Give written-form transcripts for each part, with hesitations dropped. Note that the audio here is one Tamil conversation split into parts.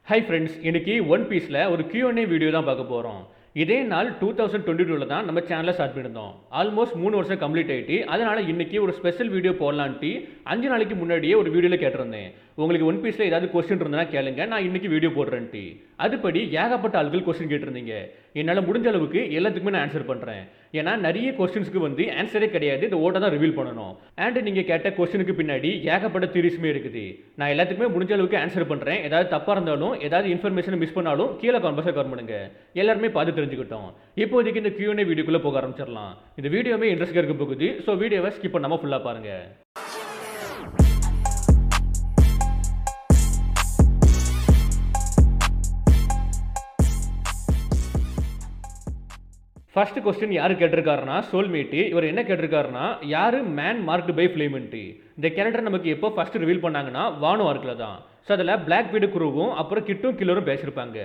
ஹாய் ஃப்ரெண்ட்ஸ், இன்னைக்கு ஒன் பீஸில் ஒரு Q&A வீடியோ தான் பார்க்க போகிறோம். இதே நாள் 2022 தான் நம்ம சேனலை ஸ்டார்ட் பண்ணியிருந்தோம். ஆல்மோஸ்ட் 3 வருஷம் கம்ப்ளீட் ஆகிட்டு, அதனால் இன்றைக்கி ஒரு ஸ்பெஷல் வீடியோ போடலான்ட்டு 5 நாளைக்கு முன்னாடியே ஒரு வீடியோவில் கேட்டிருந்தேன். உங்களுக்கு ஒன் பீஸில் ஏதாவது கொஸ்டின் இருந்ததுன்னா கேளுங்க, நான் இன்றைக்கி வீடியோ போடுறேன்ட்டு. அதுபடி ஏகப்பட்ட ஆட்கள் கொஸ்டின் கேட்டிருந்தீங்க. என்னால் முடிஞ்ச அளவுக்கு எல்லாத்துக்குமே நான் ஆன்சர் பண்ணுறேன். ஏன்னா நிறைய கொஸ்டின்ஸ்க்கு வந்து ஆன்சரே கிடையாது, இந்த ஓட்டை தான் ரிவீல் பண்ணணும். அண்ட் நீங்கள் கேட்ட கொஸ்டினுக்கு பின்னாடி ஏகப்பட்ட தியரிஸுமே இருக்குது. நான் எல்லாத்துக்குமே முடிஞ்ச அளவுக்கு ஆன்சர் பண்ணுறேன். ஏதாவது தப்பாக இருந்தாலும், ஏதாவது இன்ஃபர்மேஷன் மிஸ் பண்ணாலும் கீழே கான்வர்ஸாக கவர் பண்ணுங்க. எல்லாருமே பார்த்து தெரிஞ்சுக்கிட்டோம். இப்போதைக்கு இந்த Q&A வீடியோக்குள்ளே போக ஆரம்பிச்சிடலாம். இந்த வீடியோவே இன்ட்ரெஸ்டாக இருக்க போகுது. ஸோ வீடியோவை ஸ்கிப் பண்ணாமல் ஃபுல்லாக பாருங்கள். ஃபர்ஸ்ட் கொஸ்டின் யார் கேட்டிருக்காருன்னா சோல்மேட்டு. இவர் என்ன கேட்டிருக்காருன்னா, யார் மேன் மார்க்டு பை ஃப்ளேமெண்ட்டு. இந்த கேரக்டர் நமக்கு எப்போ ஃபர்ஸ்ட் ரிவீல் பண்ணாங்கன்னா வானோ ஆர்க்கில் தான். ஸோ அதில் பிளாக் பீடு குருவும் அப்புறம் கிட்டும் கில்லரும் பேசியிருப்பாங்க.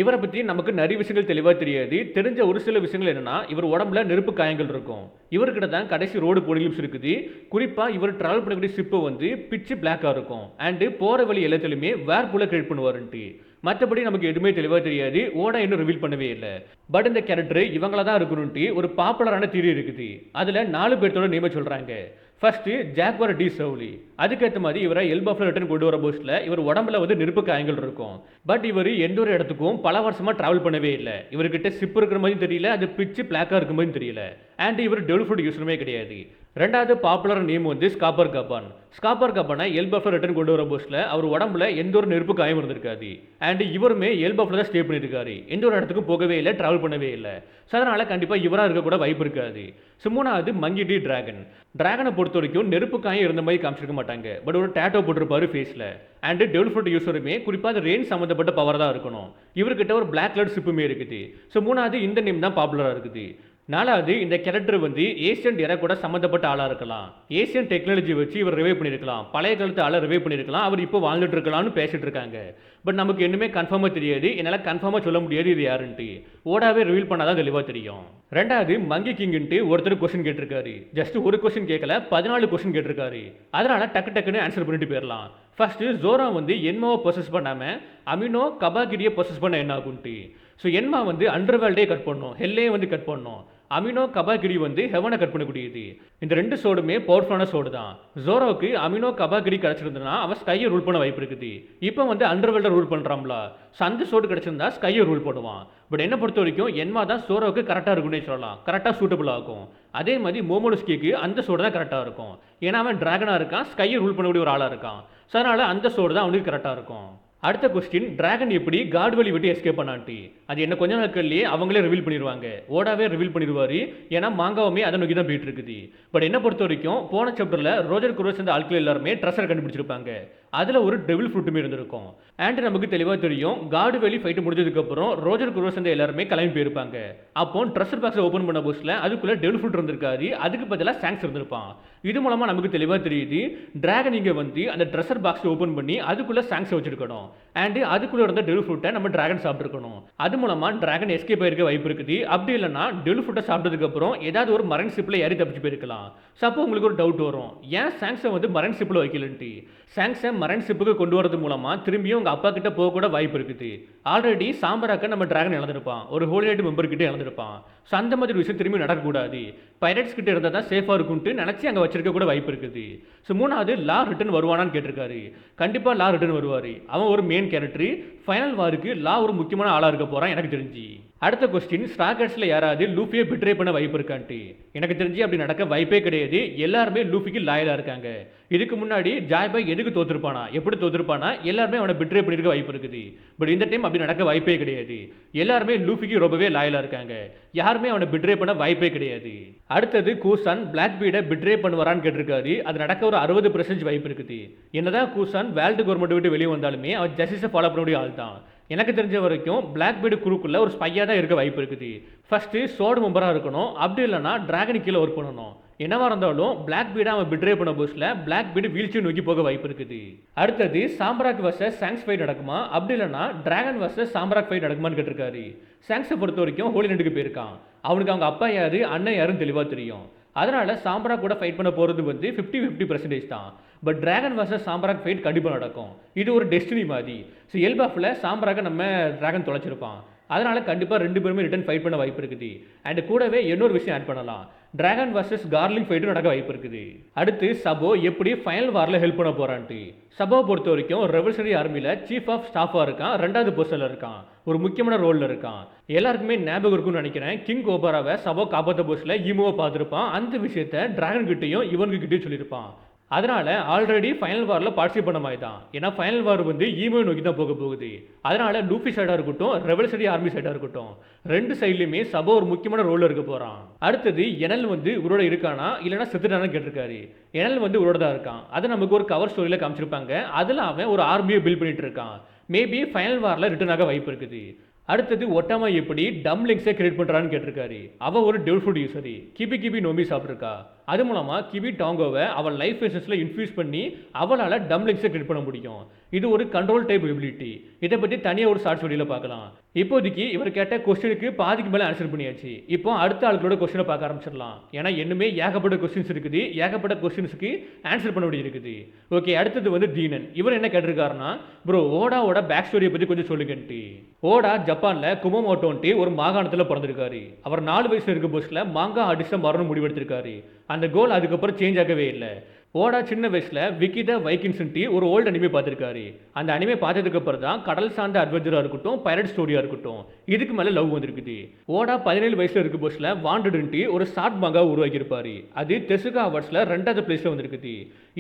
இவரை பற்றி நமக்கு நிறைய விஷயங்கள் தெளிவாக தெரியாது. தெரிஞ்ச ஒரு சில விஷயங்கள் என்னென்னா, இவர் உடம்புல நெருப்பு காயங்கள் இருக்கும். இவர்கிட்ட தான் கடைசி ரோடு போனிலிப்ஸ் இருக்குது. குறிப்பாக இவர் ட்ராவல் பண்ணக்கூடிய ஷிப்பு வந்து பிச்சு பிளாக்காக இருக்கும். அண்டு போகிற வழி எல்லாத்துலையுமே வேர்புல கிரியேட் பண்ணுவாருன்ட்டு. மற்றபடி நமக்கு எதுவுமே தெளிவாக தெரியாது. ஓடா இன்னும் ரிவீல் பண்ணவே இல்லை. பட் இந்த கேரக்டர் இவங்கள தான் இருக்கணும்ட்டு ஒரு பாப்புலரான தியரி இருக்குது. அதில் 4 பேர்த்தோட நேமை சொல்கிறாங்க. First Jaguar D Saul. அதுக்கேற்ற மாதிரி இவரை எல்பாஃபில் ரிட்டர்ன் கொண்டு வர போஸ்ட்டில் இவர் உடம்புல வந்து நெருப்பு காயங்கள் இருக்கும். பட் இவர் எந்த ஒரு இடத்துக்கும் பல வருஷமாக ட்ராவல் பண்ணவே இல்லை. இவர்கிட்ட ஷிப் இருக்கிற மாதிரி தெரியல, அது பிச்சு பிளாக்காக இருக்கிற மாதிரி தெரியல. அண்ட் இவர் டெவல் ஃபுட் யூஸருமே கிடையாது. ரெண்டாவது பாப்புலர் நேம் வந்து ஸ்காப்பர் கபான். ஸ்காப்பர் கபானை எல்பாஃபில் ரிட்டர்ன் கொண்டு வர போஸ்ட்டில் அவர் உடம்புல எந்த ஒரு நெருப்பு காயம் இருந்திருக்காது. அண்ட் இவருமே எல்பாஃபில் தான் ஸ்டே பண்ணியிருக்காரு. எந்த ஒரு இடத்துக்கும் போகவே இல்லை, ட்ராவல் பண்ணவே இல்லை. ஸோ அதனால் கண்டிப்பாக இவராக இருக்கக்கூட வாய்ப்பு இருக்காது. ஸோ மூணாவது மங்கி டி டிராகன். டிராகனை பொறுத்த வரைக்கும் நெருப்பு காயம் இருந்த மாதிரி காமிச்சிருக்க மாட்டாங்க. பட் ஒரு டேட்டோ போட்டிருப்பாரு ஃபேஸில். அண்ட் டெவல் ஃபுட் யூஸருமே குறிப்பாக அது ரெயின் சம்மந்தப்பட்ட பவர் தான் இருக்கணும். இவர்கிட்ட ஒரு பிளாக் கலர் ஷிப்புமே இருக்குது. ஸோ மூணாவது இந்த நேம் தான் பாப்புலராக இருக்குது. நாலாவது இந்த கேரக்டர் வந்து ஏசியன் எரா கூட சம்மந்தப்பட்ட ஆளாக இருக்கலாம். ஏசியன் டெக்னாலஜி வச்சு இவர் ரிவைவ் பண்ணியிருக்கலாம். பழைய காலத்து ஆளை ரிவைவ் பண்ணியிருக்கலாம். அவர் இப்போ வாழ்ந்துட்டு இருக்கலாம்னு பேசிட்டு இருக்காங்க. பட் நமக்கு இன்னுமே கன்ஃபார்மாக தெரியாது. என்னால் கன்ஃபார்மாக சொல்ல முடியாது இது யாருன்ட்டு. ஓடாவே ரிவீல் பண்ணாதான் தெளிவாக தெரியும். ரெண்டாவது மங்கி கிங்ன்ட்டு ஒருத்தர் கொஸ்டின் கேட்டிருக்காரு. ஜஸ்ட் ஒரு கொஸ்டின் கேட்கல, 14 கொஸ்டின் கேட்டிருக்காரு. அதனால டக்குன்னு ஆன்சர் பண்ணிட்டு போயிடலாம். ஃபர்ஸ்ட் ஜோரா வந்து என்மாவை ப்ரொசஸ் பண்ணாமல் அமினோ கபாகிரியை ப்ரொசஸ் பண்ண என்ன ஆகுன்ட்டு. ஸோ என்மா வந்து அண்டர்வேல்டே கட் பண்ணும், ஹெல்லே வந்து கட் பண்ணும். அமினோ கபாகிரி வந்து ஹெவனை கட் பண்ணக்கூடியது. இந்த 2 சோடுமே பவர்ஃபுல்லான சோடு தான். ஜோரோவுக்கு அமினோ கபாகிரி கிடச்சிருந்ததுன்னா அவன் ஸ்கையை ரூல் பண்ண வாய்ப்பு இருக்குது. இப்போ வந்து அண்டர்வேல்டை ரூல் பண்ணுறாம்ல. ஸோ அந்த சோடு கிடச்சிருந்தா ஸ்கையை ரூல் பண்ணுவான். பட் என்ன பொறுத்த வரைக்கும் என்மா தான் ஜோரோவுக்கு கரெக்டாக இருக்குன்னே சொல்லலாம். கரெக்டாக சூட்டபிள் ஆகும். அதே மாதிரி மோமோனோஸ்கிக்கு அந்த சோடு தான் கரெக்டாக இருக்கும். ஏன்னா அவன் டிராகனாக இருக்கான், ஸ்கையை ரூல் பண்ணக்கூடிய ஒரு ஆளாக இருக்கான். ஸோ அதனால் அந்த சோடு தான் அவனுக்கு கரெக்டாக இருக்கும். அடுத்த கொஸ்டின், டிராகன் எப்படி காட் வழி விட்டு எஸ்கேப் பண்ணான்ட்டு. அது என்ன கொஞ்ச நாட்கள்லேயே அவங்களே ரிவீல் பண்ணிடுவாங்க. ஓடாவே ரிவீல் பண்ணிடுவார். ஏன்னா மாங்காவுமே அதை நோக்கி தான் போயிட்டு இருக்குது. பட் என்ன பொறுத்த வரைக்கும் போன சாப்டரில் ரோஜர் குரோஸ் அந்த ஆட்கள் எல்லாருமே ட்ரெஷர் கண்டுபிடிச்சிருப்பாங்க. அதில் ஒரு டெவில் ஃப்ரூட்டுமே இருந்திருக்கும். அண்ட் நமக்கு தெளிவாக தெரியும், காடு வெளி ஃபைட்டு முடிஞ்சதுக்கப்புறம் ரோஜர் குரோஸ் அந்த எல்லாருமே கிளம்பி போயிருப்பாங்க. அப்போ ட்ரெஷர் பாக்ஸை ஓப்பன் பண்ண போஸ்ட்டில் அதுக்குள்ளே டெவில் ஃப்ரூட் இருந்திருக்காது. அதுக்கு பதிலாக சாங்ஸ் இருந்திருப்பான். இது மூலமாக நமக்கு தெளிவாக தெரியுது, டிராகன் இங்கே வந்து அந்த ட்ரெஷர் பாக்ஸை ஓப்பன் பண்ணி அதுக்குள்ளே சாங்ஸை வச்சிருக்கணும். அண்ட் அதுக்குள்ளே இருந்த டெவில் ஃப்ரூட்டை நம்ம டிராகன் சாப்பிட்ருக்கணும். அது மூலமாக டிராகன் எஸ்கேப் ஆயிருக்க வாய்ப்பு இருக்குது. அப்படி இல்லைன்னா டெவில் ஃப்ரூட்டை சாப்பிட்டதுக்கப்புறம் ஏதாவது ஒரு மரைன் ஷிப்பில் ஏறி தப்பிச்சு போயிருக்கலாம். ஸோ அப்போ உங்களுக்கு ஒரு டவுட் வரும், ஏன் சாங்ஸை வந்து மரைன் ஷிப்பில் வைக்கலன்ட்டு. சாங்ஸை மரைன் ஷிப்புக்கு கொண்டு வரது மூலமாக திரும்பியும் உங்கள் அப்பா கிட்ட போக கூட வாய்ப்பு இருக்குது. ஆல்ரெடி சாம்பராக்க நம்ம டிராகன் இழந்திருப்பான், ஒரு ஹோலினைட் மெம்பர் கிட்டே இழந்திருப்பான். ஸோ அந்த மாதிரி விஷயம் திரும்பி நடக்கக்கூடாது. பைரட்ஸ் கிட்ட இருந்தால் தான் சேஃபாக இருக்கும்ட்டு நினச்சி அங்கே வச்சிருக்க கூட வாய்ப்பு இருக்குது. ஸோ மூணாவது லா ரிட்டன் வருவானான்னு கேட்டிருக்காரு. கண்டிப்பாக லா ரிட்டன் வருவார். அவன் ஒரு மெயின் கேரக்டர். ஃபைனல் வாருக்கு லா ஒரு முக்கியமான ஆளாக இருக்க போகிறான் எனக்கு தெரிஞ்சு. அடுத்த கொஸ்டின், ஸ்டார்கர்ஸில் யாராவது லூஃபியை பிட்ரே பண்ண வாய்ப்பு இருக்கான்ட்டு. எனக்கு தெரிஞ்சு அப்படி நடக்க வாய்ப்பே கிடையாது. எல்லாருமே லூஃபிக்கு லாயலாக இருக்காங்க. இதுக்கு முன்னாடி ஜாய் பாய் எதுக்கு தோற்றுருப்பானா, எப்படி தோற்றுருப்பானா, எல்லாருமே அவனை பிட்ரே பண்ணியிருக்க வாய்ப்பு இருக்குது. பட் இந்த டைம் அப்படி நடக்க வாய்ப்பே கிடையாது. எல்லாருமே லூஃபிக்கு ரொம்பவே லாயலாக இருக்காங்க. யாருமே அவனை பிட்ரே பண்ண வாய்ப்பே கிடையாது. அடுத்தது கூசான் பிளாக் பீடை பிட்ரே பண்ணுவாரான்னு கேட்டிருக்காரு. அது நடக்க ஒரு 60% வாய்ப்பு இருக்குது. என்னதான் கூசான் வேர்ல்டு கவர்மெண்ட் விட்டு வெளியே வந்தாலுமே அவன் ஜஸ்டிஸை ஃபாலோ பண்ணக்கூடிய ஆள் தான். எனக்கு தெரிஞ்ச வரைக்கும் பிளாக் பீடு குரூக்குள்ள ஒரு ஸ்பையாக தான் இருக்க வாய்ப்பு இருக்குது. ஃபர்ஸ்ட் சோடு மெம்பராக இருக்கணும். அப்படி இல்லைனா டிராகன் கீழே ஒர்க் பண்ணணும். என்னவா இருந்தாலும் பிளாக் பீடை அவன் பிட்ரே பண்ண போஸ்ட்ல பிளாக் பீடு வீழ்ச்சி நோக்கி போக வாய்ப்பு இருக்குது. அடுத்தது சாம்ராக் வர்சஸ் சாங்ஸ் ஃபைட் நடக்குமா, அப்படி இல்லைனா டிராகன் வர்சஸ் சாம்ராக் ஃபைட் நடக்குமான்னு கேட்டிருக்காரு. சாங்ஸை பொறுத்த வரைக்கும் ஹோலி நைட்டுக்கு போயிருக்கான். அவனுக்கு அவங்க அப்பா யாரு, அண்ணன் யாருன்னு தெளிவாக தெரியும். அதனால் சாம்பரா கூட ஃபைட் பண்ண போகிறது வந்து 50-50% தான். பட் டிராகன் வர்சஸ் சாம்பராக் ஃபைட் கண்டிப்பாக நடக்கும். இது ஒரு டெஸ்டினி மாதிரி. ஸோ எல்பாஃபில் சாம்பராக நம்ம டிராகன் தொலைச்சிருப்பான். அதனால் கண்டிப்பாக 2 பேருமே ரிட்டன் ஃபைட் பண்ண வாய்ப்பு இருக்குது. அண்ட் கூடவே இன்னொரு விஷயம் ஆட் பண்ணலாம். டிராகன் வர்சஸ் கார்லிங் ஃபைட்டும் நடக்க வாய்ப்பு இருக்குது. அடுத்து சபோ எப்படி ஃபைனல் வாரில் ஹெல்ப் பண்ண போகிறான்ட்டு. சபோவை பொறுத்த வரைக்கும் ரெவல்யூஷனரி ஆர்மியில் சீஃப் ஆஃப் ஸ்டாஃபாக இருக்கான், 2வது பொசிஷனில் இருக்கான், ஒரு முக்கியமான ரோலில் இருக்கான். எல்லாருக்குமே ஞாபகம் இருக்கும்னு நினைக்கிறேன், கிங் கோபராவை சபோ காப்பாற்ற போஸ்டில் ஈமோவை பார்த்துருப்பான். அந்த விஷயத்த டிராகன் கிட்டையும் இவனுக்கிட்டையும் சொல்லியிருப்பான். அதனால் ஆல்ரெடி ஃபைனல் வாரில் பார்ட்டிசிபேட் பண்ண மாதிரி தான். ஏன்னா ஃபைனல் வார் வந்து ஈமோ நோக்கி தான் போக போகுது. அதனால் லூஃபி சைடாக இருக்கட்டும், ரெவல்யூஷனரி ஆர்மி சைடாக இருக்கட்டும், 2 சைட்லையுமே சபோ ஒரு முக்கியமான ரோலில் இருக்க போகிறான். அடுத்தது எனல் வந்து உரோட இருக்கானா இல்லைனா செத்துட்டானு கேட்டிருக்காரு. எனல் வந்து உரோட தான் இருக்கான். அதை நமக்கு ஒரு கவர் ஸ்டோரியில் காமிச்சிருப்பாங்க. அதில் அவன் ஒரு ஆர்மியை பில்ட் பண்ணிட்டு இருக்கான். மேபி ஃபைனல் வாரில் ரிட்டர்ன் ஆக வாய்ப்பு இருக்குது. அடுத்தது ஒட்டாமா எப்படி டம்ப்ளிங்ஸை கிரியேட் பண்ணுறான்னு கேட்டிருக்காரு. அவள் ஒரு டெவல் ஃபுட் யூசரி, கிபி நோம்பி சாப்பிட்ருக்கா. அது மூலமாக கிபி டாங்கோவை அவள் லைஃப் எசன்ஸில் இன்ஃபியூஸ் பண்ணி அவளால் டம்ப்ளிங்ஸை கிரியேட் பண்ண முடியும். இது ஒரு கண்ட்ரோல் டைப் எபிலிட்டி. இதை பற்றி தனியாக ஒரு ஷார்ட்ஸ் வீடியோவில் பார்க்கலாம். இப்போதைக்கு இவர் கேட்ட கொஸ்டினுக்கு பாதிக்கு மேலே ஆன்சர் பண்ணியாச்சு. இப்போ அடுத்த ஆட்களோட கொஸ்டினை பார்க்க ஆரம்பிச்சிடலாம். ஏன்னா இன்னுமே ஏகப்பட்ட கொஸ்டின்ஸ் இருக்குது, ஏகப்பட்ட கொஸ்டின்ஸுக்கு ஆன்சர் பண்ண வேண்டியது இருக்குது. ஓகே, அடுத்தது வந்து தீனன். இவர் என்ன கேட்டிருக்காருன்னா, ப்ரோ ஓடாவோட பேக் ஸ்டோரியை பற்றி கொஞ்சம் சொல்லுங்கன்ட்டு. ஓடா ஜப்பானில் குமமோட்டோன்ட்டு ஒரு மாகாணத்தில் பிறந்திருக்காரு. அவர் 4 வயசுல இருக்க போஸ்டில் மாங்கா ஆர்டிஸ்டாக மாறணும் முடிவெடுத்திருக்காரு. அந்த கோல் அதுக்கப்புறம் சேஞ்ச் ஆகவே இல்லை. ஓடா சின்ன வயசில் விக்கித வைக்கின்ஸ்ன்ட்டு ஒரு ஓல்டு அனிமே பார்த்துருக்காரு. அந்த அனிமே பார்த்ததுக்கு அப்புறம் தான் கடல் சார்ந்த அட்வென்ச்சராக இருக்கட்டும், பைரட் ஸ்டோரியாக இருக்கட்டும், இதுக்கு மேலே லவ் வந்திருக்குது. ஓடா 17 வயசில் இருக்க போஸ்டில் வாண்டடுன்ட்டு ஒரு ஷார்ட் மாங்கா உருவாக்கியிருப்பாரு. அது தெசுகா அவார்ட்ஸில் 2வது பிளேஸில் வந்திருக்குது.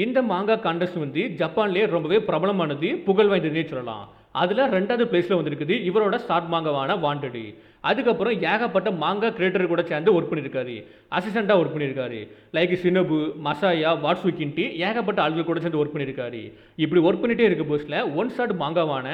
இந்த மாங்கா கான்டெஸ்ட் வந்து ஜப்பான்லேயே ரொம்பவே பிரபலமானது, புகழ் வாய்ந்ததுன்னே சொல்லலாம். அதில் 2வது பிளேஸில் வந்திருக்குது இவரோட ஷார்ட் மாங்காவான வாண்டடு. அதுக்கப்புறம் ஏகப்பட்ட மாங்கா கிரியேட்டர் கூட சேர்ந்து ஒர்க் பண்ணியிருக்காரு, அசிஸ்டண்ட்டாக ஒர்க் பண்ணியிருக்காரு. லைக் சினபு, மசாயா, வாட்ஸ்விக்கின்ட்டு ஏகப்பட்ட ஆட்கள் கூட சேர்ந்து ஒர்க் பண்ணியிருக்காரு. இப்படி ஒர்க் பண்ணிகிட்டே இருக்க போஸ்டில் 1 ஷாட் மாங்காவான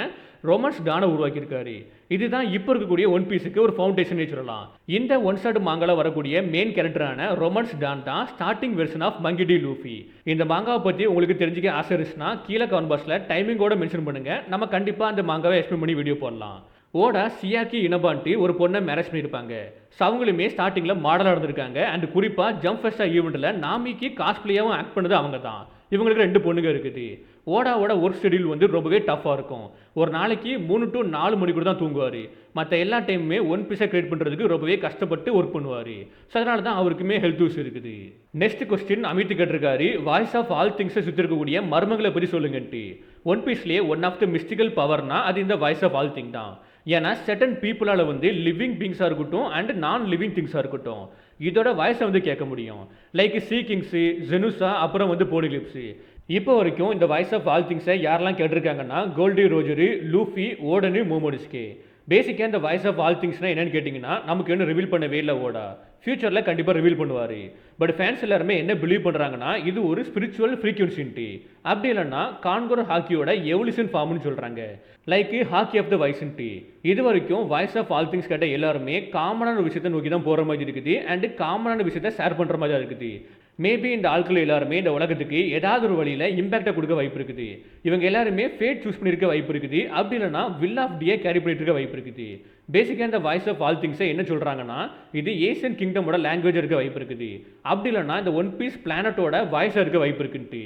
ரொமான்ஸ் டானை உருவாக்கியிருக்காரு. இதுதான் இப்போ இருக்கக்கூடிய ஒன் பீஸுக்கு ஒரு ஃபவுண்டேஷனே சொல்லலாம். இந்த 1 ஷாட் மாங்காவில் வரக்கூடிய மெயின் கேரக்டரான ரொமான்ஸ் டான் தான் starting version of Monkey D Luffy. இந்த மாங்காவை பற்றி உங்களுக்கு தெரிஞ்சுக்க ஆசை இருந்துச்சுன்னா கீழே கமெண்ட் பாக்ஸில் டைமிங்கோட மென்ஷன் பண்ணுங்கள். நம்ம கண்டிப்பாக அந்த மாங்காவை எக்ஸ்பிளைன் பண்ணி வீடியோ போடலாம். ஓடா சியாக்கி இனபான்ட்டு ஒரு பொண்ணை மேரேஜ் பண்ணியிருப்பாங்க. ஸோ அவங்களுமே ஸ்டார்டிங்கில் மாடலாக இருந்திருக்காங்க. அண்ட் குறிப்பாக ஜம்ப் ஃபெஸ்டா ஈவெண்ட்டில் நாமிக்கு காஸ்ட்லியாகவும் ஆக்ட் பண்ணது அவங்க தான். இவங்களுக்கு 2 பொண்ணுங்க இருக்குது. ஓடாவோட ஒர்க் ஷெடியூல் வந்து ரொம்பவே டஃப்பாக இருக்கும். ஒரு நாளைக்கு 3 to 4 மணி கூட தான் தூங்குவார். மற்ற எல்லா டைமுமே ஒன் பீஸை கிரியேட் பண்ணுறதுக்கு ரொம்பவே கஷ்டப்பட்டு ஒர்க் பண்ணுவார். ஸோ அதனால தான் அவருக்குமே ஹெல்த் இஷ்யூ இருக்குது. நெக்ஸ்ட் கொஸ்டின் அமித் கேட்டிருக்காரு, வாய்ஸ் ஆஃப் ஆல் திங்ஸை சுற்றி இருக்கக்கூடிய மர்மங்களை பற்றி சொல்லுங்கன்ட்டு. ஒன் பீஸ்லேயே ஒன் ஆஃப் த மிஸ்டிக்கல் பவர்னா அது இந்த வாய்ஸ் ஆஃப் ஆல் திங் தான். ஏன்னா செட்டன் பீப்புளால் வந்து லிவிங் பீங்ஸாக இருக்கட்டும் அண்ட் நான் லிவிங் திங்ஸாக இருக்கட்டும், இதோட வாய்ஸை வந்து கேட்க முடியும். லைக் சீ கிங்ஸு, ஜெனுசா, அப்புறம் வந்து போனிலிப்ஸு. இப்போ வரைக்கும் இந்த வாய்ஸ் ஆஃப் ஆல் திங்ஸை யாரெல்லாம் கேட்டிருக்காங்கன்னா கோல்டி ரோஜரு, லூஃபி, ஓடனு, மோமோடிஸ்கே. பேசிக்காக இந்த வாய்ஸ் ஆஃப் ஆல் திங்ஸ்னால் என்னென்னு கேட்டிங்கன்னா நமக்கு இன்னும் ரிவீல் பண்ணவே இல்லை ஓடா. ஃபியூச்சரில் கண்டிப்பாக ரிவீல் பண்ணுவார். பட் ஃபேன்ஸ் எல்லாருமே என்ன பிலீவ் பண்ணுறாங்கன்னா இது ஒரு ஸ்பிரிச்சுவல் ஃப்ரீக்வன்சின்ட்டு. அப்படி இல்லைன்னா கான்கோர் ஹாக்கியோட எவல்யூஷன் ஃபார்ம்னு சொல்கிறாங்க. லைக் ஹாக்கி ஆஃப் த வாய்ஸ்ன்ட்டு. இது வரைக்கும் வாய்ஸ் ஆஃப் ஆல் திங்ஸ் கேட்ட எல்லாருமே காமனான ஒரு விஷயத்தை நோக்கி தான் போகிற மாதிரி இருக்குது. அண்டு காமனான விஷயத்தை ஷேர் பண்ணுற மாதிரி தான் இருக்குது. மேபி இந்த ஆட்கள் எல்லாருமே இந்த உலகத்துக்கு ஏதாவது ஒரு வழியில் இம்பாக்டை கொடுக்க வாய்ப்பு இருக்குது. இவங்க எல்லாருமே ஃபேட் சூஸ் பண்ணியிருக்க வாய்ப்பு இருக்குது. அப்படி இல்லைனா வில் ஆஃப் டியை கேரி பண்ணிட்டு இருக்க வாய்ப்பு இருக்குது. பேசிக்காக இந்த வாய்ஸ் ஆஃப் ஆல் திங்ஸை என்ன சொல்கிறாங்கன்னா இது ஏசியன் கிங்டமோட லாங்குவேஜ் இருக்க வாய்ப்பு இருக்குது. அப்படி இல்லைனா இந்த ஒன் பீஸ் பிளானட்டோட வாய்ஸாக இருக்க வாய்ப்பு இருக்குன்ட்டு.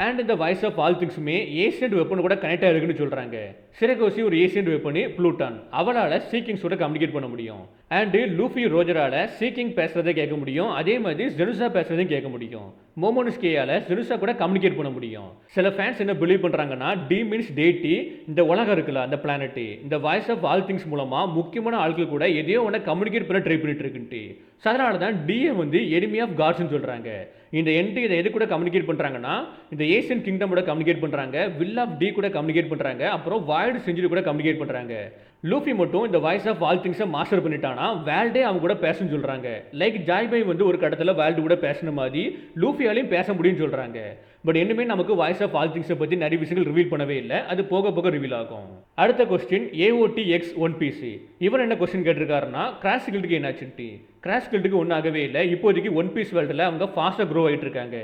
அண்ட் இந்த வாய்ஸ் ஆஃப் ஆல் திங்ஸுமே ஏசியன்ட் வெப்பன் கூட கனெக்ட் ஆகிருக்குன்னு சொல்கிறாங்க. சிரகோசி ஒரு ஏசியன்ட் வெப்பனு ப்ளூட்டான், அவளால் சீக்கிங்ஸோட கம்யூனிகேட் பண்ண முடியும். அண்டு லூஃபி ரோஜரால் சீக்கிங் பேசுகிறதை கேட்க முடியும். அதே மாதிரி ஜெனுசா பேசுகிறதையும் கேட்க முடியும். மோமோனுஸ்கேயால் ஜெனுசா கூட கம்யூனிகேட் பண்ண முடியும். சில ஃபேன்ஸ் என்ன பிலீவ் பண்ணுறாங்கன்னா டி மீன்ஸ் டேட்டி, இந்த உலகம் இருக்குல்ல அந்த பிளானட்டு, இந்த வாய்ஸ் ஆஃப் ஆல் திங்ஸ் மூலமாக முக்கியமான ஆட்கள் கூட எதையோ ஒன்று கம்யூனிகேட் பண்ண ட்ரை பண்ணிட்டு இருக்குன்ட்டு. ஸோ அதனால தான் டிஏ வந்து எனிமி ஆஃப் காட்ஸ்ன்னு சொல்கிறாங்க. இந்த என்ட்ரி இதை எது கூட கம்யூனிகேட் பண்ணுறாங்கன்னா இந்த ஏசியன் கிங்டமோட கம்யூனிகேட் பண்ணுறாங்க, வில் ஆஃப் டி கூட கம்யூனிகேட் பண்ணுறாங்க, அப்புறம் வாய்டு செஞ்சுரி கூட கம்யூனிகேட் பண்ணுறாங்க. லூஃபி மட்டும் இந்த வாய்ஸ் ஆஃப் ஆல் திங்ஸை மாஸ்டர் பண்ணிட்டானா வேல்டே அவங்க கூட பேசணும்னு சொல்கிறாங்க. லைக் ஜாய்பை வந்து ஒரு கடத்தில் வேல்டு கூட பேசின மாதிரி லூஃபியாலையும் பேச முடியும்னு சொல்கிறாங்க. பட் இன்னுமே நமக்கு வாய்ஸ் ஆஃப் ஆல் திங்ஸை பற்றி நிறைய விஷயங்கள் ரிவீல் பண்ணவே இல்லை. அது போக போக ரிவீல் ஆகும். அடுத்த கொஸ்டின் AOTX ஒன் பிசி. இவர் என்ன கொஸ்டின் கேட்டிருக்காருன்னா கிராஷ் கில்டுக்கு என்னாச்சுன்ட்டு. கிராஷ் கில்டுக்கு ஒன்றும் ஆகவே இல்லை. இப்போதைக்கு ஒன் பீஸ் வேர்ல்டில் அவங்க ஃபாஸ்ட்டாக க்ரோ ஆகிட்டு இருக்காங்க.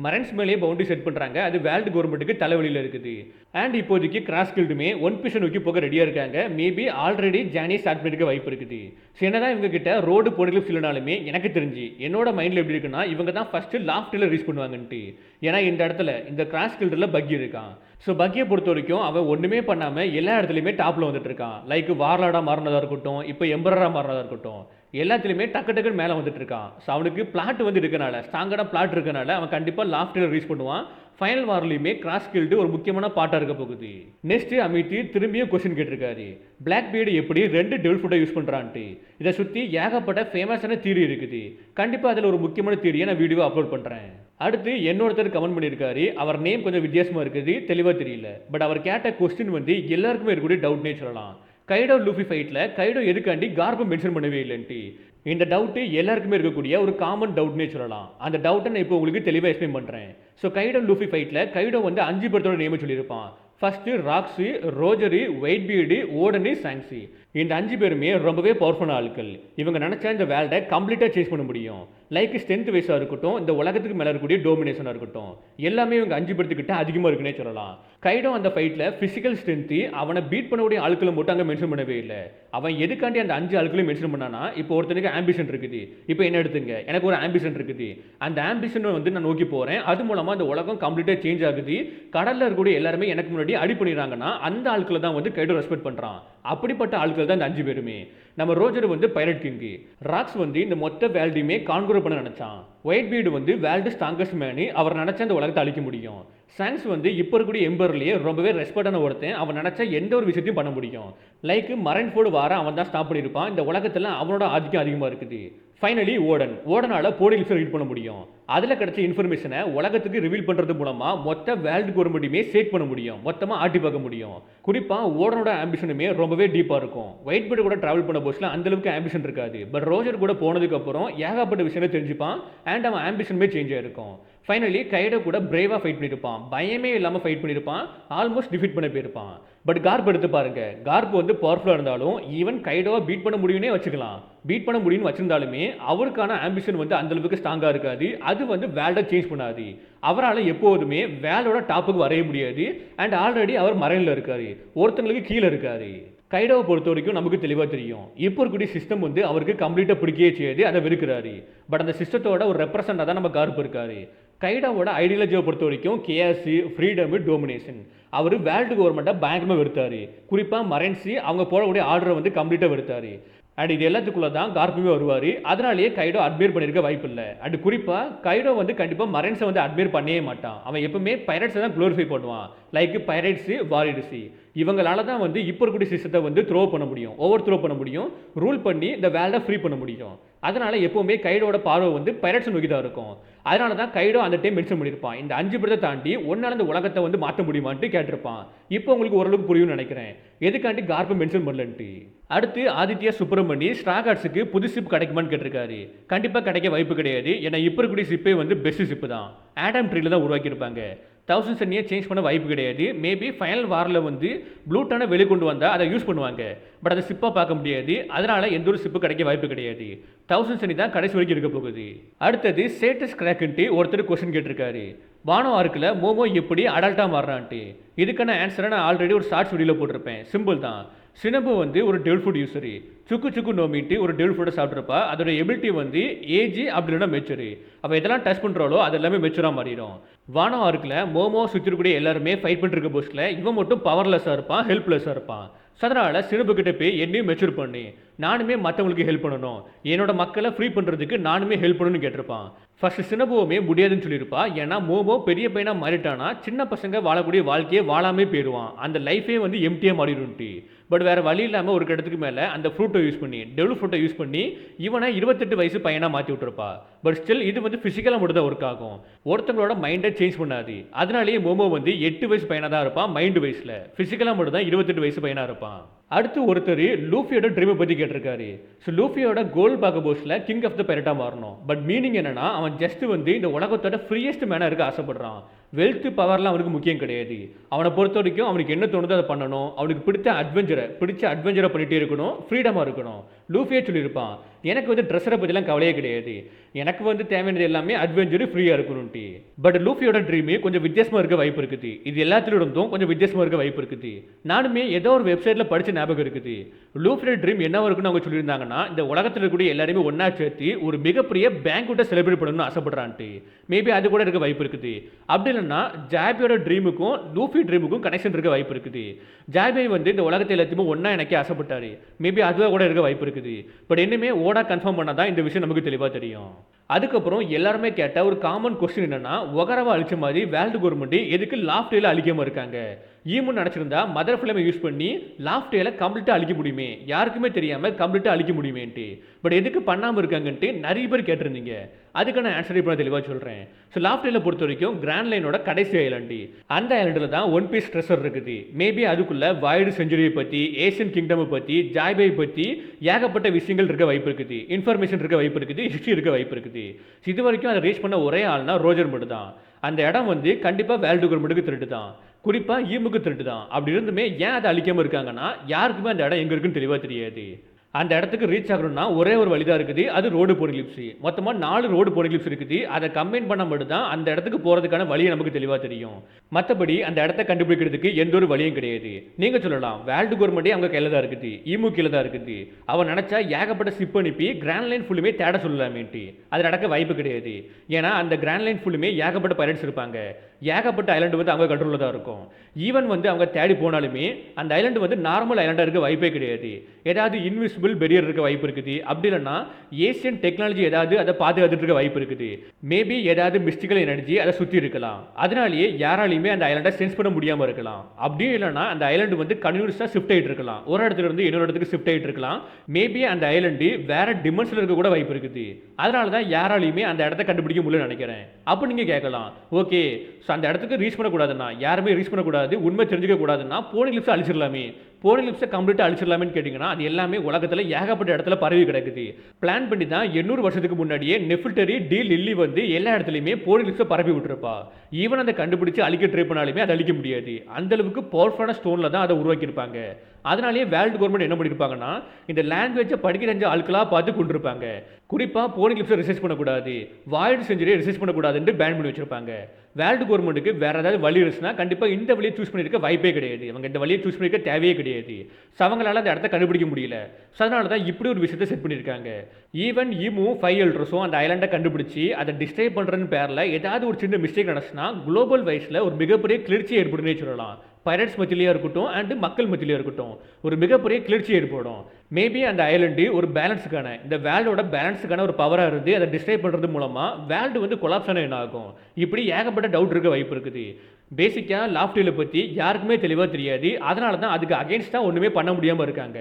மரைன்ஸ் மேலேயே பவுண்டரி செட் பண்ணுறாங்க. அது வேர்ல்டு கவர்மெண்ட்டுக்கு தலைவலியில் இருக்குது. அண்ட் இப்போதைக்கு கிராஷ் கில்டுமே ஒன் பீஸை நோக்கி போக ரெடியாக இருக்காங்க. மேபி ஆல்ரெடி ஜேர்னி ஸ்டார்ட் பண்ணிருக்க வாய்ப்பு இருக்குது. ஸோ என்னதான் இவங்க கிட்ட ரோடு போனிலிப்ஸ் இல்லைனாலுமே எனக்கு தெரிஞ்சு என்னோட மைண்டில் எப்படி இருக்குன்னா இவங்க தான் ஃபஸ்ட்டு லாஃப்டில் ரீச் பண்ணுவாங்கன்ட்டு. ஏன்னா இந்த இடத்துல இந்த கிராஸ் கில்டரில் பக்கி இருக்கான். ஸோ பக்கியை பொறுத்த வரைக்கும் அவன் ஒன்றுமே பண்ணாமல் எல்லா இடத்துலையுமே டாப்பில் வந்துட்டு இருக்கான். லைக் வார்லாடாக மாறினதாக இருக்கட்டும், இப்போ எம்பரராக மாறினதாக இருக்கட்டும், எல்லாத்துலேயுமே டக்கு டக்குன்னு மேலே வந்துட்டு இருக்கான். ஸோ அவனுக்கு பிளாட் வந்து இருக்கனால, ஸ்ட்ராங்கான பிளாட் இருக்கனால அவன் கண்டிப்பாக லாஃப்டில் ரீச் பண்ணுவான். ஃபைனல் வார்லையுமே கிராஸ் கில்டு ஒரு முக்கியமான பாட்டாக இருக்க போகுது. நெக்ஸ்ட் அமித்தி திரும்பியும் கொஸ்டின் கேட்டிருக்காரு, பிளாக் பீடு எப்படி 2 டெவில் ஃபுட்டை யூஸ் பண்ணுறான்ட்டு. இதை சுற்றி ஏகப்பட்ட ஃபேமஸான தியரி இருக்குது. கண்டிப்பாக அதில் ஒரு முக்கியமான தியரியை நான் வீடியோ அப்லோட் பண்ணுறேன். அடுத்து என்னொருத்தர் கமெண்ட் பண்ணியிருக்காரு, அவர் நேம் கொஞ்சம் வித்தியாசமாக இருக்குது, தெளிவாக தெரியல. பட் அவர் கேட்ட கொஸ்டின் வந்து எல்லாருக்குமே இருக்கக்கூடிய டவுட்னே சொல்லலாம். கைடோ லூஃபி ஃபைட்டில் கைடோ எதுக்காண்டி கார்பை மென்ஷன் பண்ணவே இல்லைன்ட்டு. இந்த டவுட்டு எல்லாருக்குமே இருக்கக்கூடிய ஒரு காமன் டவுட்னே சொல்லலாம். அந்த டவுட்டை நான் இப்போ உங்களுக்கு தெளிவாக எக்ஸ்பிளைன் பண்ணுறேன். ஸோ கைடோ லூஃபி ஃபைட்டில் கைடோ வந்து 5 பேர்த்தோட நேமை சொல்லியிருப்பான். First Rocks, Roger, Whitebeard, Oden, சாங்ஸி. இந்த 5 பேருமே ரொம்பவே பவர்ஃபுல்லான ஆட்கள். இவங்க நினச்சா இந்த வேர்ல்டை கம்ப்ளீட்டாக சேஞ்ச் பண்ண முடியும். லைக் ஸ்ட்ரென்த் வைஸாக இருக்கட்டும், இந்த உலகத்துக்கு மேலே இருக்கக்கூடிய டோமினேஷனாக இருக்கட்டும், எல்லாமே இவங்க 5 பேர்த்துக்கிட்ட அதிகமாக இருக்குன்னே சொல்லலாம். கைடோ அந்த ஃபைட்டில் ஃபிசிக்கல் ஸ்ட்ரென்த்து அவனை பீட் பண்ணக்கூடிய ஆட்களை மட்டும் அங்கே மென்ஷன் பண்ணவே இல்லை. அவன் எதுக்காண்டி அந்த 5 ஆட்களையும் மென்ஷன் பண்ணானா, இப்போ ஒருத்தனுக்கு ஆம்பிஷன் இருக்குது. இப்போ என்ன எடுத்துங்க, எனக்கு ஒரு ஆம்பிஷன் இருக்குது. அந்த ஆம்பிஷனை வந்து நான் நோக்கி போகிறேன். அது மூலமாக அந்த உலகம் கம்ப்ளீட்டாக சேஞ்ச் ஆகுது. கடலில் இருக்கக்கூடிய எல்லாருமே எனக்கு முன்னாடி அடி பண்ணிடுறாங்கன்னா அந்த ஆட்களை தான் வந்து கைடோ ரெஸ்பெக்ட் பண்ணுறான். அப்படிப்பட்ட ஆட்கள் தான் இந்த 5 பேருமே. நம்ம ரோஜர் வந்து பைரட் கிங்கு, ராக்ஸ் வந்து இந்த மொத்த வேல்டையுமே கான்குரர் பண்ண நினைச்சான். ஒயிட் பீடு வந்து வேர்ல்டு ஸ்ட்ராங்கஸ்ட் மேனு, அவர் நினைச்சா இந்த உலகத்தை அழிக்க முடியும். சாங்ஸ் வந்து இப்போ இருக்கக்கூடிய எம்பர்லேயே ரொம்பவே ரெஸ்பெக்டான ஒருத்தன், அவன் நினைச்சா எந்த ஒரு விஷயத்தையும் பண்ண முடியும். லைக் மரைன் ஃபோர்டு வார அவன் தான் ஸ்டாப் பண்ணியிருப்பான். இந்த உலகத்தில் அவனோட ஆதிக்கம் அதிகமாக இருக்குது. ஃபைனலி ஓடனால போர்டல்ஸை ரீட் பண்ண முடியும். அதில் கிடைச்ச இன்ஃபர்மேஷனை உலகத்துக்கு ரிவீல் பண்ணுறது மூலமாக மொத்த வேர்ல்டு கவர்மெண்ட்டுமே ஷேக் பண்ண முடியும், மொத்தமாக ஆட்டி பார்க்க முடியும். குறிப்பாக ஓடனோட ஆம்பிஷனுமே ரொம்பவே டீப்பாக இருக்கும். ஒயிட் பீடு கூட ட்ராவல் பண்ண போஸ்ட்டில் அந்தளவுக்கு ஆம்பிஷன் இருக்காது. பட் ரோஜர் கூட போனதுக்கப்புறம் ஏகப்பட்ட விஷயத்தை தெரிஞ்சுப்பான். அண்ட் அவன் ஆம்பிஷனுமே சேஞ்ச் ஆகிருக்கும். ஃபைனலி கைடோ கூட பிரேவாக ஃபைட் பண்ணியிருப்பான். பயமே இல்லாமல் ஃபைட் பண்ணியிருப்பான். ஆல்மோஸ்ட் டிஃபீட் பண்ண போயிருப்பான். பட் கார்ப் எடுத்து பாருங்க, கார்ப் வந்து பவர்ஃபுல்லாக இருந்தாலும் ஈவன் கைடோவை பீட் பண்ண முடியும்னே வச்சுக்கலாம். பீட் பண்ண முடியும்னு வச்சிருந்தாலுமே அவருக்கான ஆம்பிஷன் வந்து அந்தளவுக்கு ஸ்ட்ராங்காக இருக்காது. அது வந்து வேல்டை சேஞ்ச் பண்ணாது. அவரால் எப்போதுமே வேலோட டாப்புக்கு வரைய முடியாது. அண்ட் ஆல்ரெடி அவர் மரைனில் இருக்காரு, ஒருத்தங்களுக்கு கீழே இருக்காரு. கைடோவை பொறுத்த வரைக்கும் நமக்கு தெளிவாக தெரியும், இப்போ இருக்கக்கூடிய சிஸ்டம் வந்து அவருக்கு கம்ப்ளீட்டாக பிடிக்கவே செய்யாது, அதை வெறுக்கிறாரு. பட் அந்த சிஸ்டத்தோட ஒரு ரெப்ரசண்டாக தான் நம்ம கார்ப் இருக்காரு. கைடோவோட ஐடியாலஜியை பொறுத்த வரைக்கும் கேஎஸ்சி, ஃப்ரீடம், டோமினேஷன். அவர் வேர்ல்டு கவர்மெண்ட்டை பயங்கரமாக வெறுத்தாரு. குறிப்பாக மரைன்ஸு அவங்க போடக்கூடிய ஆர்டரை வந்து கம்ப்ளீட்டாக வெறுத்தாரு. அண்ட் இது எல்லாத்துக்குள்ளே தான் கார்ப்புமே வருவார். அதனாலேயே கைடோ அட்மையர் பண்ணியிருக்க வாய்ப்பு இல்லை. அண்ட் குறிப்பாக கைடோ வந்து கண்டிப்பாக மரைன்ஸை வந்து அட்மையர் பண்ணவே மாட்டான். அவன் எப்பவுமே பைரட்ஸை தான் க்ளோரிஃபை பண்ணுவான். லைக் பைரட்ஸு, வாரியர்ஸு, இவங்களால தான் வந்து இப்போ இருக்கக்கூடிய சிஸ்டத்தை வந்து த்ரோ பண்ண முடியும், ஓவர் த்ரோ பண்ண முடியும், ரூல் பண்ணி இந்த வேர்ல்டை ஃப்ரீ பண்ண முடியும். அதனால எப்பவுமே கைடோட பார்வை வந்து பைரட்ஸ் நோக்கி தான் இருக்கும். அதனால தான் கைடோ அந்த டைம் மென்ஷன் பண்ணியிருப்பான், இந்த 5 பேரை தாண்டி ஒன்னால இந்த உலகத்தை வந்து மாற்ற முடியுமான்ட்டு கேட்டிருப்பான். இப்போ உங்களுக்கு ஓரளவுக்கு புரியும்னு நினைக்கிறேன் எதுக்காண்டி கார்ப்பை மென்ஷன் பண்ணலன்ட்டு. அடுத்து ஆதித்யா சுப்ரமணி ஸ்ட்ராகார்ட்ஸுக்கு புது ஷிப் கிடைக்குமான்னு கேட்டிருக்காரு. கண்டிப்பாக கிடைக்க வாய்ப்பு கிடையாது. ஏன்னா இப்போ இருக்கக்கூடிய ஷிப்பே வந்து பெஸ்ட் ஷிப்பு தான். ஆடம் ட்ரீல தான் உருவாக்கியிருப்பாங்க. 1000 சன்னியை சேஞ்ச் பண்ண வாய்ப்பு கிடையாது. மேபி ஃபைனல் வாரில் வந்து ப்ளூட்டான வெளிக்கொண்டு வந்தால் அதை யூஸ் பண்ணுவாங்க. பட் அதை ஷிப்பாக பார்க்க முடியாது. அதனால் எந்த ஒரு ஷிப்பு கிடைக்க வாய்ப்பு கிடையாது. 1000 சன்னி தான் கடைசி வரைக்கும் இருக்க போகுது. அடுத்தது ஸ்டேட்டஸ் கிராக்குன்ட்டு ஒருத்தர் கொஸ்டின் கேட்டிருக்காரு, வானோ ஆர்க்கில் மோமோ எப்படி அடல்ட்டாக மாறுறான்ட்டு. இதுக்கான ஆன்சரை நான் ஆல்ரெடி ஒரு ஷார்ட்ஸ் வீடியோவில் போட்டிருப்பேன். சிம்பிள் தான். சினபு வந்து ஒரு டெவில் ஃபுட் யூஸரு. சுக்கு நோமிட்டு ஒரு டெவில் ஃபுட்டை சாப்பிட்றப்பா அதோட எபிலிட்டி வந்து ஏஜ் அப்படி இல்லைனா மெச்சூரு. அப்போ எதெல்லாம் டச் பண்ணுறாலோ அது எல்லாமே மெச்சூராக மாறிடும். வானோ ஆர்க்கில் மோமோ சுற்றிருக்கூடிய எல்லாருமே ஃபைட் பண்ணிருக்க போஸ்ட்டில் இவன் மட்டும் பவர்லெஸ்ஸாக இருப்பான், ஹெல்ப்லெஸ்ஸாக இருப்பான். ஸோ அதனால் சினபு கிட்ட போய் என்னையும் மெச்சூர் பண்ணி நானுமே மற்றவங்களுக்கு ஹெல்ப் பண்ணணும், என்னோட மக்களை ஃப்ரீ பண்ணுறதுக்கு நானுமே ஹெல்ப் பண்ணணும்னு கேட்டிருப்பான். ஃபர்ஸ்ட் சினபுவுமே முடியாதுன்னு சொல்லியிருப்பா. ஏன்னா மோமோ பெரிய பையனாக மாறிட்டானா சின்ன பசங்க வாழக்கூடிய வாழ்க்கையை வாழாமே போயிடுவான், அந்த லைஃபே வந்து எம்டியாக மாறிடும்ட்டு. பட் வேறு வழி இல்லாமல் ஒரு இடத்துக்கு மேலே அந்த ஃப்ரூட்டை யூஸ் பண்ணி டெவில் ஃப்ரூட்டை யூஸ் பண்ணி இவனை 28 வயசு பையனாக மாற்றி விட்டுருப்பா. பட் ஸ்டில் இது வந்து ஃபிசிக்கலாக மட்டும் தான் ஒர்க் ஆகும், ஒருத்தங்களோட மைண்டை சேஞ்ச் பண்ணாது. அதனாலேயே மோமோ வந்து 8 வயசு பையனாக தான் இருப்பான் மைண்டு வயசில், ஃபிசிக்கலாக மட்டும் தான் 28 வயசு பையனாக இருப்பான். அடுத்து ஒருத்தர் லூஃபியோட ட்ரீமை பற்றி கேட்டிருக்காரு. ஸோ லூஃபியோட கோல் பார்க்க போஸ்டில் கிங் ஆஃப் த பைரட்டாக மாறணும். பட் மீனிங் என்னன்னா அவன் ஜஸ்ட் வந்து இந்த உலகத்தோட ஃப்ரீயஸ்ட் மேனாக இருக்க ஆசைப்படுறான். வெல்த்து பவர்லாம் அவனுக்கு முக்கியம் கிடையாது. அவனை பொறுத்த வரைக்கும் அவனுக்கு என்ன தோணுதோ அதை பண்ணணும், அவனுக்கு பிடிச்ச அட்வென்ச்சரை பண்ணிகிட்டே இருக்கணும், ஃப்ரீடமாக இருக்கணும். லூஃபியே சொல்லியிருப்பான், எனக்கு வந்து ட்ரெஸ்ஸரை பற்றிலாம் கவலையே கிடையாது, எனக்கு வந்து தேவையானது எல்லாமே அட்வென்ச்சரு ஃப்ரீயாக இருக்கணும்ட்டு. பட் லூஃபியோட ட்ரீமு கொஞ்சம் வித்தியாசமாக இருக்க வாய்ப்பு இருக்குது. இது எல்லாத்திலும் இருந்தும் கொஞ்சம் வித்தியாசமாக இருக்க வாய்ப்பு இருக்குது. நானுமே ஏதோ ஒரு வெப்சைட்டில் படித்த ஞாபகம் இருக்குது. லூஃபியோட ட்ரீம் என்னவா இருக்குன்னு அவங்க சொல்லியிருந்தாங்கன்னா இந்த உலகத்தில் இருக்கக்கூடிய எல்லாருமே ஒன்றா சேர்த்து ஒரு மிகப்பெரிய பேங்க்விட்டை செலிப்ரேட் பண்ணணும்னு ஆசைப்படுறான்ட்டு. மேபி அது கூட இருக்க வாய்ப்பு இருக்குது. அப்படி இல்லைன்னா ஜாபியோட ட்ரீமுக்கும் லூஃபி ட்ரீமுக்கும் கனெக்ஷன் இருக்க வாய்ப்பு இருக்குது. ஜாபி வந்து இந்த உலகத்தை எல்லாத்தையுமே ஒன்றா எனக்கு ஆசைப்பட்டாரு. மேபி அதுவாக கூட இருக்க வாய்ப்பு இருக்குது. பட் இன்னுமே ஓடா கன்ஃபார்ம் பண்ணால் தான் இந்த விஷயம் நமக்கு தெளிவாக தெரியும். அதுக்கப்புறம் எல்லாருமே கேட்ட ஒரு காமன் கொஸ்டின் என்னன்னா, ஒகரவா அழிச்ச மாதிரி வேர்ல்டு கவர்மெண்ட் எதுக்கு லாஃப்டேல அழிக்காம இருக்காங்க? ஈமுன்னு நினச்சிருந்தா மதர் ஃபிளமை யூஸ் பண்ணி லாஃப்டேல கம்ப்ளீட்டாக அழிக்க முடியுமே, யாருக்குமே தெரியாமல் கம்ப்ளீட்டாக அழிக்க முடியுமேன்ட்டு. பட் எதுக்கு பண்ணாமல் இருக்காங்கன்ட்டு நிறைய பேர் கேட்டிருந்தீங்க. அதுக்கான ஆன்சர் இப்போ நான் தெளிவாக சொல்கிறேன். ஸோ லாஃப்டேல பொறுத்த வரைக்கும் கிராண்ட் லைனோட கடைசி ஐலாண்டு, அந்த ஐலாண்டில் தான் ஒன் பீஸ் ட்ரெஷர் இருக்குது. மேபி அதுக்குள்ளே வாய்டு செஞ்சுரியை பற்றி, ஏஷியன் கிங்டமை பற்றி, ஜாய்பை பற்றி ஏகப்பட்ட விஷயங்கள் இருக்க வாய்ப்பு இருக்குது, இன்ஃபர்மேஷன் இருக்க வாய்ப்பு இருக்குது, ஹிஸ்ட்ரி இருக்க வாய்ப்பு இருக்குது. இது வரைக்கும் அதை ரீச் பண்ண ஒரே ஆள்னா ரோஜர் மட்டும் தான். அந்த இடம் வந்து கண்டிப்பாக வேர்ல்டு கவர்மெண்ட்டுக்கு திருட்டு தான், குறிப்பாக ஈமுக்கு திருட்டு தான். அப்படி இருந்துமே ஏன் அதை அழிக்காமல் இருக்காங்கன்னா, யாருக்குமே அந்த இடம் எங்கே இருக்குன்னு தெளிவாக தெரியாது. அந்த இடத்துக்கு ரீச் ஆகணும்னா ஒரே ஒரு வழி தான் இருக்குது, அது ரோடு போனிகிளிப்ஸ். மொத்தமாக 4 ரோடு போனிகிளிப்ஸ் இருக்குது. அதை கம்பைன் பண்ண மட்டும் தான் அந்த இடத்துக்கு போகிறதுக்கான வழியை நமக்கு தெளிவாக தெரியும். மற்றபடி அந்த இடத்த கண்டுபிடிக்கிறதுக்கு எந்த ஒரு வழியும் கிடையாது. நீங்கள் சொல்லலாம் வேர்ல்டு கவர்மெண்ட்டே அவங்க கையில் தான் இருக்குது, ஈமு கீழே தான் இருக்குது. அவன் நினச்சா ஏகப்பட்ட ஷிப் அனுப்பி கிராண்ட் லைன் ஃபுல்லுமே தேட சொல்லலாமேன்ட்டு. அது நடக்க வாய்ப்பு கிடையாது. ஏன்னா அந்த கிராண்ட் லைன் ஃபுல்லுமே ஏகப்பட்ட பைரட்ஸ் இருப்பாங்க, ஏகப்பட்ட ஐலாண்டு வந்து அவங்க கண்ட்ரோலில் தான் இருக்கும். ஈவன் வந்து அவங்க தேடி போனாலுமே அந்த ஐலாண்டு வந்து நார்மல் ஐலாண்டாக இருக்க வாய்ப்பே கிடையாது. ஏதாவது இன்விசிபிள் பெரியர் இருக்க வாய்ப்பு இருக்குது. அப்படி இல்லைன்னா ஏசியன் டெக்னாலஜி ஏதாவது அதை பாதுகாத்துட்டு இருக்க வாய்ப்பு இருக்குது. மேபி ஏதாவது மிஸ்டிக்கல் எனர்ஜி அதை சுற்றி இருக்கலாம். அதனாலேயே யாராலையுமே அந்த ஐலாண்டை சென்ஸ் பண்ண முடியாமல் இருக்கலாம். அப்படியும் இல்லைன்னா அந்த ஐலாண்டு வந்து கன்யூனியஸாக ஷிஃப்ட் ஆகிட்டு இருக்கலாம், ஒரு இடத்துல இருந்து இன்னொரு இடத்துக்கு ஷிஃப்ட் ஆகிட்டு இருக்கலாம். மேபி அந்த ஐலாண்டு வேற டிமென்ஷனில் இருக்க கூட வாய்ப்பு இருக்குது. அதனால தான் யாராலையுமே அந்த இடத்த கண்டுபிடிக்க முடியலன்னு நினைக்கிறேன். அப்போ நீங்கள் கேட்கலாம், ஓகே ஸோ அந்த இடத்துக்கு ரீச் பண்ணக்கூடாதுன்னா, யாருமே ரீச் பண்ணக்கூடாது, உண்மை தெரிஞ்சுக்க கூடாதுன்னா போனிகிளிப்ஸை அழிச்சிடலாமே, போனிகிளிப்ஸை கம்ப்ளீட்டாக அழிச்சிடலாமேன்னு கேட்டிங்கன்னா, அது எல்லாமே உலகத்தில் ஏகப்பட்ட இடத்துல பரவி கிடக்குது. பிளான் பண்ணி தான் 800 வருஷத்துக்கு முன்னாடியே நெஃப்டரி டி லில்லி வந்து எல்லா இடத்துலையுமே போனிகிளிப்ஸை பரப்பி விட்டுருப்பா. ஈவன் அதை கண்டுபிடிச்சு அழிக்க ட்ரை பண்ணாலுமே அதை அழிக்க முடியாது. அந்த அளவுக்கு பவர்ஃபுல்லான ஸ்டோனில் தான் அதை உருவாக்கியிருப்பாங்க. அதனாலேயே வேர்ல்டு கவர்மெண்ட் என்ன பண்ணியிருப்பாங்கன்னா, இந்த லாங்குவேஜை படிக்க தெரிஞ்ச ஆட்களாக பார்த்து கொண்டிருப்பாங்க. குறிப்பாக போனிகிளிப்ஸை ரிசர்ச் பண்ணக்கூடாது, வாய்டு செஞ்சுரியை ரிசர்ச் பண்ணக்கூடாதுன்னு பேன் பண்ணி வச்சிருப்பாங்க. வேர்ல்டு கவர்மெண்ட்டுக்கு வேற ஏதாவது வழி இருந்துச்சுன்னா கண்டிப்பாக இந்த வழியை சூஸ் பண்ணியிருக்க வாய்ப்பே கிடையாது. அவங்க இந்த வழியை சூஸ் பண்ணியிருக்க தேவையே கிடையாது. ஸோ அவங்களால அந்த இடத்த கண்டுபிடிக்க முடியல. ஸோ அதனால தான் இப்படி ஒரு விஷயத்தை செட் பண்ணியிருக்காங்க. ஈவன் ஈமு 5 எல்ட்ரஸும் அந்த ஐலாண்டை கண்டுபிடிச்சி அதை டிஸ்ட்ரைப் பண்ணுறன்னு பேரில் ஏதாவது ஒரு சின்ன மிஸ்டேக் நடச்சுன்னா குளோபல் வைஸில் ஒரு மிகப்பெரிய கிளர்ச்சி ஏற்படுனே சொல்லலாம். பைரட்ஸ் மத்தியிலேயே இருக்கட்டும் அண்டு மக்கள் மத்தியிலேயே இருக்கட்டும் ஒரு மிகப்பெரிய கிளர்ச்சி ஏற்படும். மேபி அந்த ஐலாண்டு ஒரு பேலன்ஸுக்கான, இந்த வேர்ல்டோட பேலன்ஸுக்கான ஒரு பவராக இருந்து அதை டிஸ்ட்ரைப் பண்ணுறது மூலமாக வேர்ல்டு வந்து கொலாப்ஸ் ஆன என்ன ஆகும்? இப்படி ஏகப்பட்ட டவுட் இருக்க வாய்ப்பு இருக்குது. பேசிக்காக லாஃப்டேலை பற்றி யாருக்குமே தெளிவாக தெரியாது. அதனால தான் அதுக்கு அகேன்ஸ்டாக ஒன்றுமே பண்ண முடியாமல் இருக்காங்க.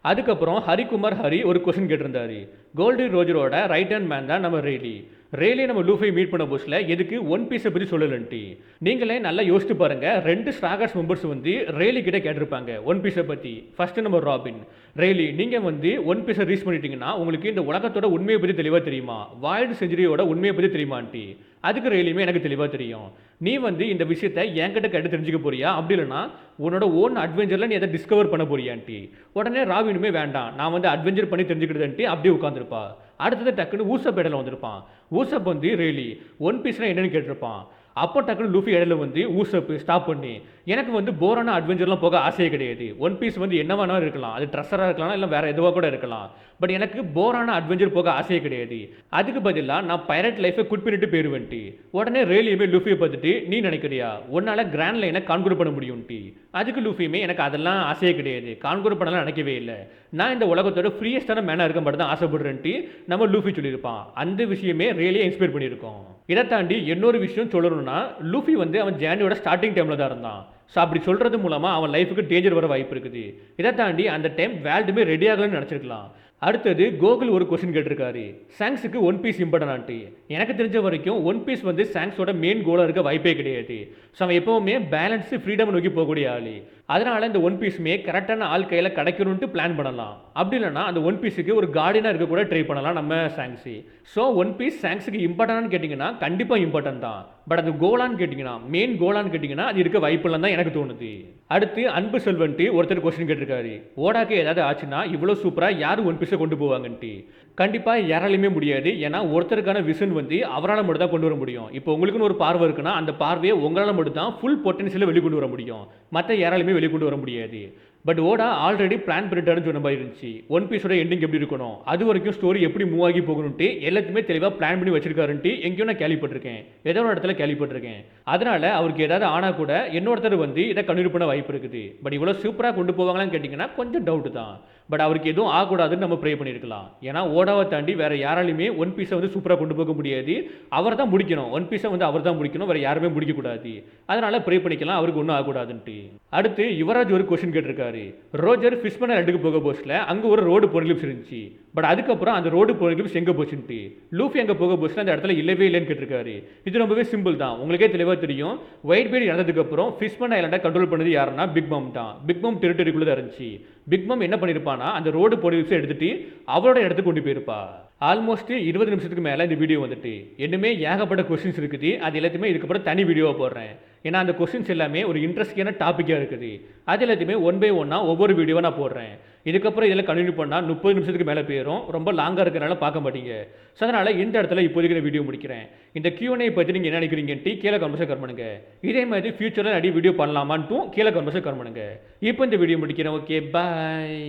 அதுக்கப்புறம் ஹரிகுமார் ஹரி ஒரு கொஸ்டின் கேட்டிருந்தாரு. கோல்டு ரோஜரோட ரைட் ஹேண்ட் மேன் தான் நம்ம ரேலி நம்ம லூஃபை மீட் பண்ண போஸ்ல எதுக்கு ஒன் பீஸை பற்றி சொல்லலன்ட்டு. நீங்களே நல்லா யோசிச்சு பாருங்க, 2 ஸ்ட்ராகர்ஸ் மெம்பர்ஸ் வந்து ரேலி கிட்ட கேட்டிருப்பாங்க ஒன் பீஸை பற்றி. ஃபர்ஸ்ட் நம்ம ராபின், ரேலி நீங்கள் வந்து ஒன் பீஸை ரீச் பண்ணிட்டீங்கன்னா உங்களுக்கு இந்த உலகத்தோட உண்மையை பற்றி தெளிவாக தெரியுமா, வாய்டு செஞ்சுரியோட உண்மையை பற்றி தெரியுமான்ட்டு. அதுக்கு ரேலியுமே எனக்கு தெளிவாக தெரியும். நீ வந்து இந்த விஷயத்தை என்கிட்ட கேட்டு தெரிஞ்சுக்க போறியா, அப்படி இல்லைன்னா உன்னோட ஓன் அட்வென்ச்சரில் நீ எதை டிஸ்கவர் பண்ண போறியான்ட்டு. உடனே ராபினுமே வேண்டாம் நான் வந்து அட்வென்ச்சர் பண்ணி தெரிஞ்சுக்கிட்டதுன்ட்டு அப்படியே உட்காந்துருப்பா. அடுத்தது டக்குன்னு ஊசப் இடையில வந்திருப்பான். ஊசப் வந்து ரேலி ஒன் பீஸ்னா என்னன்னு கேட்டிருப்பான். அப்போ டக்குன்னு லூஃபி இடையில வந்து ஊசப் ஸ்டாப் பண்ணி, எனக்கு வந்து போரான அட்வென்ச்சர்லாம் போக ஆசையே கிடையாது. ஒன் பீஸ் வந்து என்ன வேணாலும் இருக்கலாம், அது ட்ரெஸ்ஸராக இருக்கலாம் இல்லை வேறு எதுவாக கூட இருக்கலாம். பட் எனக்கு போரான அட்வென்ச்சர் போக ஆசையே கிடையாது. அதுக்கு பதிலாக நான் பைரட் லைஃபை குட் பண்ணிட்டு போயிடுவேன்ட்டு. உடனே ரேலியுமே லூஃபியை பார்த்துட்டு நீ நினைக்கிறியா உன்னால் கிராண்ட் லைனை கான்குர் பண்ண முடியும்ட்டு. அதுக்கு லூஃபியுமே எனக்கு அதெல்லாம் ஆசையே கிடையாது, கான்குர் பண்ணலாம் நினைக்கவே இல்லை, நான் இந்த உலகத்தோட ஃப்ரீயஸ்டான மேனாக இருக்க மட்டும் தான் ஆசைப்படுறேன்ட்டு நம்ம லூஃபி சொல்லியிருப்பான். அந்த விஷயமே ரேலியை இன்ஸ்பயர் பண்ணியிருக்கோம். இதை தாண்டி இன்னொரு விஷயம் சொல்லணும்னா, லூஃபி வந்து அவன் ஜேர்னியோட ஸ்டார்டிங் டைமில் தான் இருந்தான். ஸோ அப்படி சொல்கிறது மூலமாக அவன் லைஃபுக்கு டேஞ்சர் வர வாய்ப்பு இருக்குது. இதை தாண்டி அந்த டைம் வேர்ல்டுமே ரெடி ஆகலன்னு நினச்சிருக்கலாம். அடுத்தது கோகுல் ஒரு கொஸ்டின் கேட்டிருக்காரு, சாங்ஸுக்கு ஒன் பீஸ் இம்பார்ட்டன்ட்டு. எனக்கு தெரிஞ்ச வரைக்கும் ஒன் பீஸ் வந்து சாங்ஸோட மெயின் கோலாக இருக்க வாய்ப்பே கிடையாது. ஸோ அவன் எப்போவுமே பேலன்ஸு ஃப்ரீடம் நோக்கி போகக்கூடிய ஆள். அதனால் இந்த ஒன் பீஸுமே கரெக்டான ஆள் கையில் கிடைக்கணும்ட்டு பிளான் பண்ணலாம். அப்படி இல்லைனா அந்த ஒன் பீஸுக்கு ஒரு கார்டினாக இருக்க கூட ட்ரை பண்ணலாம் நம்ம சாங்ஸு. ஸோ ஒன் பீஸ் சாங்ஸுக்கு இம்பார்ட்டன்ட்னு கேட்டிங்கன்னா கண்டிப்பாக இம்பார்ட்டன்ட் தான். பட் அது கோலான்னு கேட்டிங்கன்னா, மெயின் கோலான்னு கேட்டிங்கன்னா அது இருக்க வாய்ப்புலாம் தான் எனக்கு தோணுது. அடுத்து அன்பு செல்வன்ட்டு ஒருத்தர் கொஸ்டின் கேட்டிருக்காரு, ஓடாக்கு ஏதாவது ஆச்சுன்னா இவ்வளோ சூப்பராக யார் ஒன் பீஸை கொண்டு போவாங்கன்ட்டு. கண்டிப்பாக யாராலையுமே முடியாது. ஏன்னா ஒருத்தருக்கான விஷன் வந்து அவரால் மட்டும் தான் கொண்டு வர முடியும். இப்போ உங்களுக்குன்னு ஒரு பார்வை இருக்குன்னா அந்த பார்வையை உங்களால் மட்டும் தான் ஃபுல் பொட்டன்ஷியலை வெளிக்கொண்டு வர முடியும், மற்ற யாராலுமே வெளிக்கொண்டு வர முடியாது. பட் ஓடா ஆல்ரெடி பிளான் பண்ணிட்டாருன்னு சொன்ன மாதிரி இருந்துச்சு. ஒன் பீஸோட எண்டிங் எப்படி இருக்கணும், அது வரைக்கும் ஸ்டோரி எப்படி மூவ் ஆகி போகணும்ட்டு எல்லாத்தையுமே தெளிவாக பிளான் பண்ணி வச்சிருக்காருன்ட்டு எங்கேயும் நான் கேள்விப்பட்டிருக்கேன், ஏதோ ஒரு இடத்துல கேள்விப்பட்டிருக்கேன். அதனால அவருக்கு ஏதாவது ஆனால் கூட இன்னொருத்தர் வந்து இதை கண்டினியூ பண்ண வாய்ப்பு இருக்குது. பட் இவ்வளோ சூப்பராக கொண்டு போவாங்களான்னு கேட்டிங்கன்னா கொஞ்சம் டவுட் தான். பட் அவருக்கு எதுவும் ஆகக்கூடாதுன்னு நம்ம ப்ரே பண்ணியிருக்கலாம். ஏன்னா ஓடாவை தாண்டி வேற யாராலையுமே ஒன் பீஸை வந்து சூப்பராக கொண்டு போக முடியாது. அவர் தான் முடிக்கணும், ஒன் பீஸை வந்து அவர் தான் முடிக்கணும், வேற யாருமே முடிக்கக்கூடாது. அதனால ப்ரே பண்ணிக்கலாம் அவருக்கு ஒன்றும் ஆகக்கூடாதுன்ட்டு. அடுத்து யுவராஜ் ஒரு கொஸ்டின் கேட்டிருக்காரு. ரோஜர் ஃபிஷ்மேன் ஐலாண்டுக்கு போக போஸ்ட்ல அங்கே ஒரு ரோடு பொருளிப்ஸ் இருந்துச்சு. பட் அதுக்கப்புறம் அந்த ரோடு பொருளிப்ஸ் எங்கே போச்சுன்ட்டு லூஃபி அங்கே போக போஸ்ட்ல அந்த இடத்துல இல்லவே இல்லைன்னு கேட்டிருக்காரு. இது ரொம்பவே சிம்பிள் தான், உங்களுக்கே தெளிவாக தெரியும். ஒயிட் பீட் இறந்ததுக்கப்புறம் ஃபிஷ்மேன் ஐலாண்டை கண்ட்ரோல் பண்ணது யாருன்னா பிக் மம் தான். பிக் மம் டெரிட்டரிக்குள்ளே தான் இருந்துச்சு. பிக் மம் என்ன பண்ணியிருப்பானா அந்த ரோடு பொருளிப்ஸை எடுத்துட்டு அவரோட இடத்துக்கு கொண்டு போயிருப்பா. ஆல்மோஸ்ட் 20 நிமிஷத்துக்கு மேலே இந்த வீடியோ வந்துட்டு இன்னுமே ஏகப்பட்ட கொஸ்டின்ஸ் இருக்குது. அது எல்லாத்தையுமே இதுக்கப்புறம் தனி வீடியோவை போடுறேன். ஏன்னா அந்த கொஸ்டின்ஸ் எல்லாமே ஒரு இன்ட்ரெஸ்டிங்கான டாப்பிக்காக இருக்குது. அது எல்லாத்தையுமே ஒன் பை ஒன்னாக ஒவ்வொரு வீடியோவாக நான் போடுறேன். இதுக்கப்புறம் இதில் கண்டினியூ பண்ணால் 30 நிமிஷத்துக்கு மேலே போயிடும், ரொம்ப லாங்காக இருக்கிறனால பார்க்க மாட்டீங்க. ஸோ அதனால் இந்த இடத்துல இப்போதைக்கு வீடியோ முடிக்கிறேன். இந்த Q&A பற்றி நீங்கள் என்ன நினைக்கிறீங்கன்ட்டு கீழே கமெண்ட்ஸை கமெண்ட் பண்ணுங்க. இதே மாதிரி ஃபியூச்சரில் நிறைய வீடியோ பண்ணலாமான்ட்டும் கீழே கமெண்ட்ஸை கமெண்ட் பண்ணுங்க. இப்போ இந்த வீடியோ முடிக்கிறேன். ஓகே, பாய்.